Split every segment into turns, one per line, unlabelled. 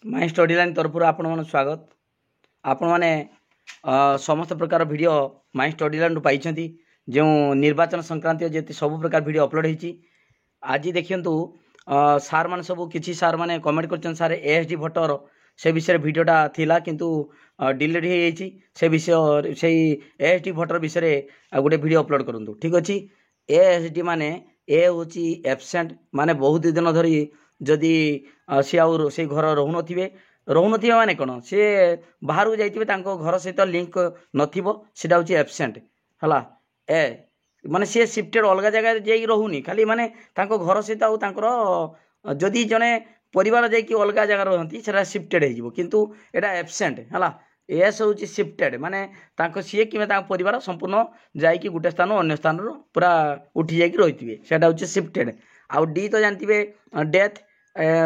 My study line तरफ आपण मन स्वागत। आपण मैंने समस्त प्रकार वीडियो माई स्टडी लाइन पाई जो निर्वाचन संक्रांति जे सब प्रकार वीडियो अपलोड होती। आज देखिए सार मान सब किसी सार मैंने कमेंट कर सार एएसडी भोटर से विषय वीडियोटा थिला किंतु डिलीट हो जाइए से विषय से एएसडी भोटर विषय गोटे वीडियो अपलोड करूँ। ठीक अच्छे एएसडी माने ए हूँ एबसेंट माने बहुत दिन धरी जदि सी आउ से घर रोन थे माने कौन सी बाहर को जाइए घर सहित लिंक नथिबा हूँ एबसेंट है ए माने सी शिफ्टेड अलग जगह जाइए रोनी खाली माने घर सहित आउर जदि जड़े परिवार जाइए अलग जगह रहती से शिफ्टेड हो किंतु एटा एबसेंट है एस हूँ शिफ्टेड माने सी कि परिवार संपूर्ण जाइए गोटे स्थान अन्य स्थान पूरा उठी जाइए रही है हूँ शिफ्टेड। आउ डी तो जानते डेथ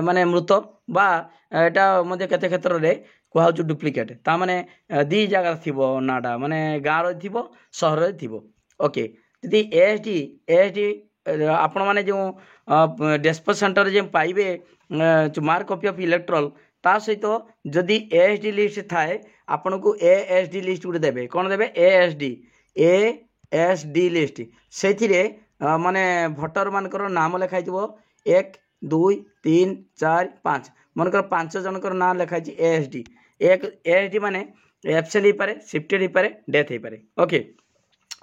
माने मृत बा एटा मध्य केते क्षेत्र में कह डुप्लिकेट ता माने दी जगह थिबो नाडा माने गाँव थी सहर थी। ओके यदि एएसडी आपण माने जो डिस्पोज सेंटर जो पाइबे मार्क कॉपी ऑफ इलेक्ट्रल ता सहित जदि एएसडी लिस्ट थाए आपन को एएसडी लिस्ट गुटे देबे कौन देबे एएसडी लिस्ट से माने भोटर मानकर नाम लिखाई 1 2 3 4 5 मनकर 5 जनकर नाम लिखाई एएसडी एक एएसडी माने एब्सेंट हो पारे शिफ्टेड हो पारे डेथ हो पारे ओके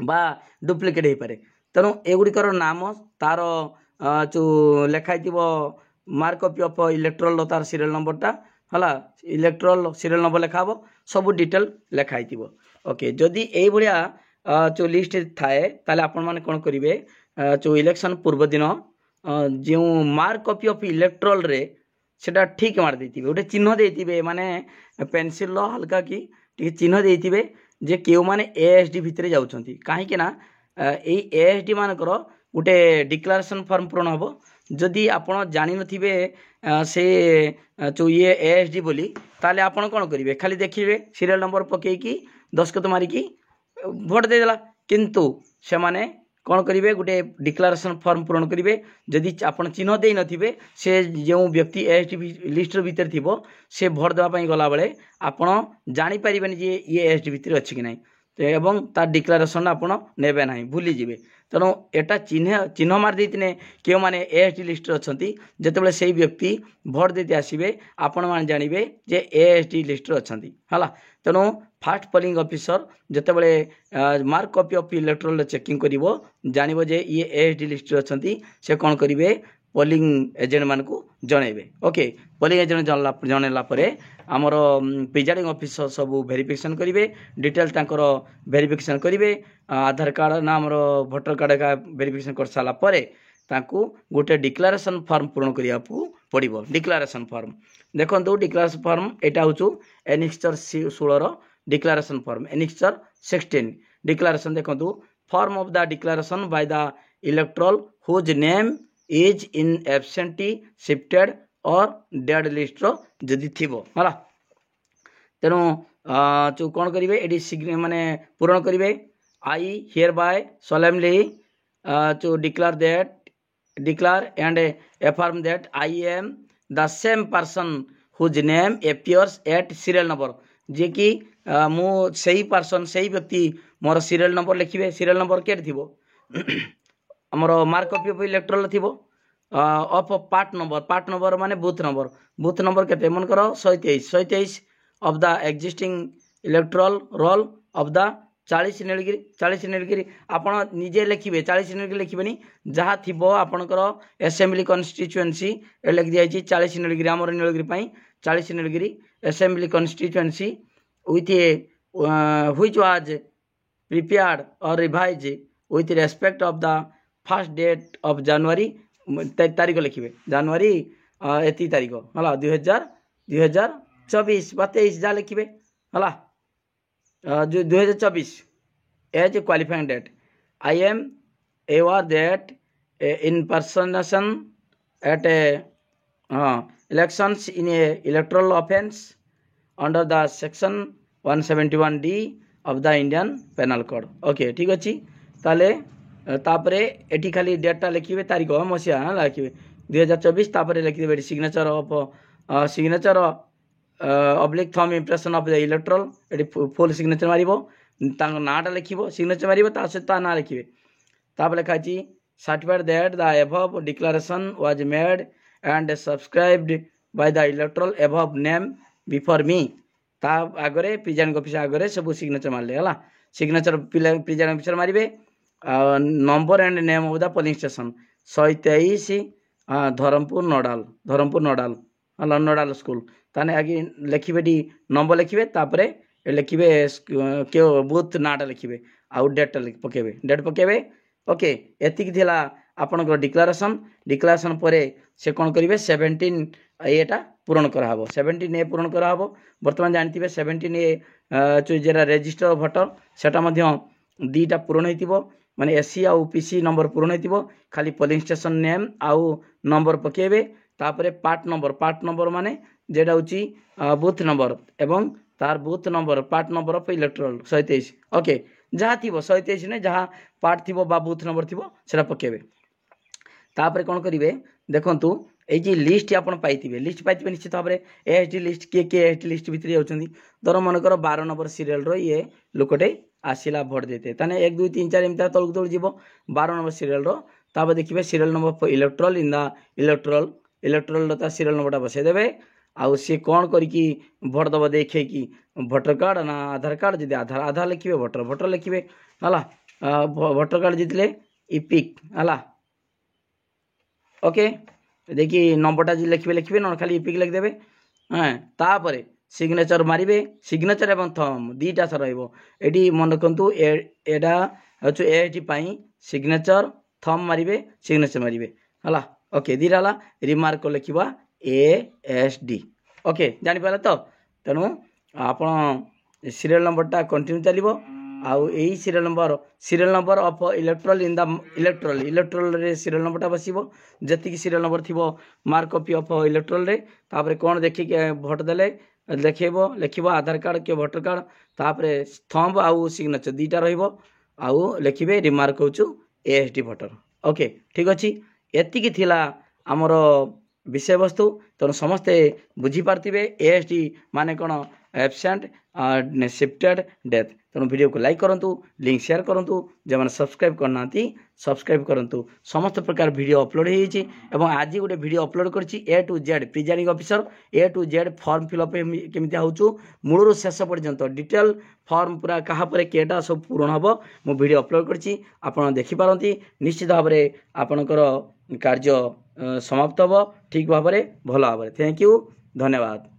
बा डुप्लिकेट हो पारे तेणु एगुड़िकर नाम तार जो लिखाई मार्क कॉपी ऑफ इलेक्ट्रल तार सीरियल नंबरटा है इलेक्ट्रल सीरियल नंबर लिखा सब डिटेल लिखाई ओके जदि ये जो लिस्ट थाए ताले आपण माने कौन करेंगे जो इलेक्शन पूर्व दिन जो मार्क कॉपी ऑफ इलेक्ट्रल रे सेटा ठीक मार देते गोटे चिन्ह देते माने पेनसिल हल्का कि चिन्ह देते जे क्यों माने एएसडी भितर जाउछंती कहीं ना एएसडी मानकर गोटे डिक्लेरेशन फॉर्म पूरण हम जदि आपण जानि नथिबे से जो ये एएसडी बोली ताले आपण कौन करेंगे खाली देखिए सीरियल नंबर पकईकी दस्खत मारिकी भोट देदेला किंतु से माने कौन करेंगे गोटे डिक्लेरेशन फॉर्म पूरण करेंगे जदि आपन चिन्ह दे नथिबे से जो व्यक्ति एएसडी लिस्ट भीतर थी से भोट देवाई गला बेले आपन जानी पारिबेनी जे ये एएसडी भीतर अच्छी कि नहीं एवं तार डिक्लेरेशन आपन नेबे नहीं भूली जिवे तेणु एटा चिन्ह मार देते क्यों माने एएसडी लिस्ट अच्छी जितेबाला से व्यक्ति भोट देते आसवे आपण मैंने जानवे जे एएसडी लिस्ट अच्छा है तेणु फास्ट पोलिंग ऑफिसर जितेबाला mark copy of electoral checking करिवो जानिबो जे ये एएसडी लिस्ट अच्छी से कौन करेंगे पोलिंग एजेंट मान को जनइबे ओके पोलिंग एजेंट जनला आमर प्रिजाइडिंग ऑफिसर सब वेरिफिकेशन करेंगे डिटेल तांकर वेरिफिकेशन करेंगे आधार कार्ड ना आमर भोटर कार्ड का वेरिफिकेशन कर सारा पर गोटे डिक्लेरेशन फॉर्म पूर्ण करिया पड़ो डिक्लेरेशन फॉर्म देखो डिक्लेरेशन फॉर्म यहाँ हूँ annexure 16 declaration form annexure 16 declaration देखो form of the declaration by the electoral whose name is in absentee shifted और डेड लिस्ट जदि थी है तेणु जो कौन करेंगे ये माने पूरण करेंगे I hear bye solemnly to declare and affirm that I am the same person whose name appears at serial number जे कि मु सही पर्सन सही व्यक्ति मोर सीरियल नंबर लिखिए सीरियल नंबर के थी आमर मार्क कॉपी ऑफ इलेक्ट्रल थी ऑफ पार्ट नंबर माने बूथ नंबर के मनकर 123 of the existing erectile role of the 40 Nilgiri आपण निजे लिखिए 40 नीलगिरी लिखिबेनी जहाँ थी आपणकर एसेम्बली कन्स्टिट्युएंसी लिख दिखाई 40 नीलगिरी आमर Nilgiri 40 Nilgiri assembly constituency with which was prepared or revise with respect of the first date of January तारीख लिखिए जनवरी एति तारीख है 2024 बा 23 जहाँ लिखिए है जो 2024 as a qualifying date I am aware that impersonation at a elections in a electoral offence under the section 171D of the Indian penal code okay ठीक अच्छे ताले तापरे एटी खाली डेटा लिखिए तारीख मसीहा लिखिए 2024 तापर लिखिदेवे signature of signature oblique thumb impression of the electoral ये फुल सिग्नेचर मारिबो नाटा लिखिबो सिग्नेचर मारिबो ता सहित ता ना लिखिबे तापर लिखा अछि certified that the above declaration was made and subscribed by the electoral above name before me ता आगरे प्रिजाइडिंग ऑफिसर आगरे सब सिग्नेचर मारले हला सिग्नेचर प्रिजाइडिंग ऑफिसर मारिबे number and name of the polling station 123 Dharampur नोडाल हला नोडाल स्कूल ताने आगे लिखिबे डी नंबर लिखिबे तापरे लिखिबे के बूथ नाटा लिखिबे आउ डेट पकेबे ओके एतिक थिला आपनकर डिक्लेरेशन परे से कोन करिवे 17 एटा पूरण करा हबो 17 ए पूरण करा हबो वर्तमान जानथिबे 17 ए जेरा रजिस्टर भोटर सेटा मध्य दीटा पूरण हेतिबो माने एससी आ पीसी नंबर पूरण हेतिबो खाली पोलिंग स्टेशन नेम आउ नंबर पकेबे तापरे पार्ट नंबर माने जेटा होची बूथ नंबर एवं तार booth number part number of electoral 123 okay जहाँ थी 123 ने जहाँ पार्ट थी बा बूथ नंबर थी से पकेबे तापर कौन करेंगे देखु ये लिस्ट आप लिस्ट पाइबे निश्चित भाव में एएसडी लिस्ट किए एएसडी लिस्ट भितर जाऊँगी धर मनकर 12 नंबर सीरियल ये लोकटे आसला भोट देते ताने 1 2 3 4 एमती तौक तौक जीव 12 नंबर सीरियल देखिए serial number electoral in the electoral serial number बसईदे आउ सी कौन करके भोट दब देखे कि भोटर कार्ड ना आधार कार्ड जी आधार लिखे भोटर लिखे है भोटर कार्ड जीतले इपिक है ओके देखिए नंबरटा जी लिखे ना खाली इपिक लिखिदेवे हाँ तापर सिग्नेचर मारे सिग्नेचर एवं थंब दीटा सा रही मन रखु एटा हूँ एटी सिग्नेचर थंब मारे सिग्नेचर मारे है ओके दीटा है रिमार्क लिखा ASD ओके जानीपारे तो तेणु आप सीरियल नंबरटा कंटिन्यू चलो आउ यही serial number of electoral in the electoral रे सीरियल नंबरटा बसो जी सीरियल नंबर थी मार्क कॉपी ऑफ इलेक्ट्रल रे तापर कौन देखिए भोट देले लिखब आधार कार्ड के भोटर कार्ड तापर थंब आउ सिग्नेचर दीटा रु लिखे रिमार्क हो ASD भोटर ओके ठीक अच्छे एतिकी थिला आमर विषय वस्तु तेणु समस्ते बुझीपारे ASD माने कौन एब्सेंट शिफ्टेड डेथ तेणु वीडियो को लाइक करूँ लिंक शेयर करूँ जो मैंने सब्सक्राइब करना सब्सक्राइब करूँ समस्त प्रकार वीडियो अपलोड हो आज गोटे वीडियो अपलोड कर A to Z presiding officer A to Z form fill up केमती हो मूलर शेष पर्यंत डिटेल फॉर्म पूरा क्या केटा सब पूरण हम मु वीडियो अपलोड कर देखिपारती निश्चित भाव में आपणकर कार्य समाप्त हम ठीक भाव में भल भाव थैंक यू धन्यवाद।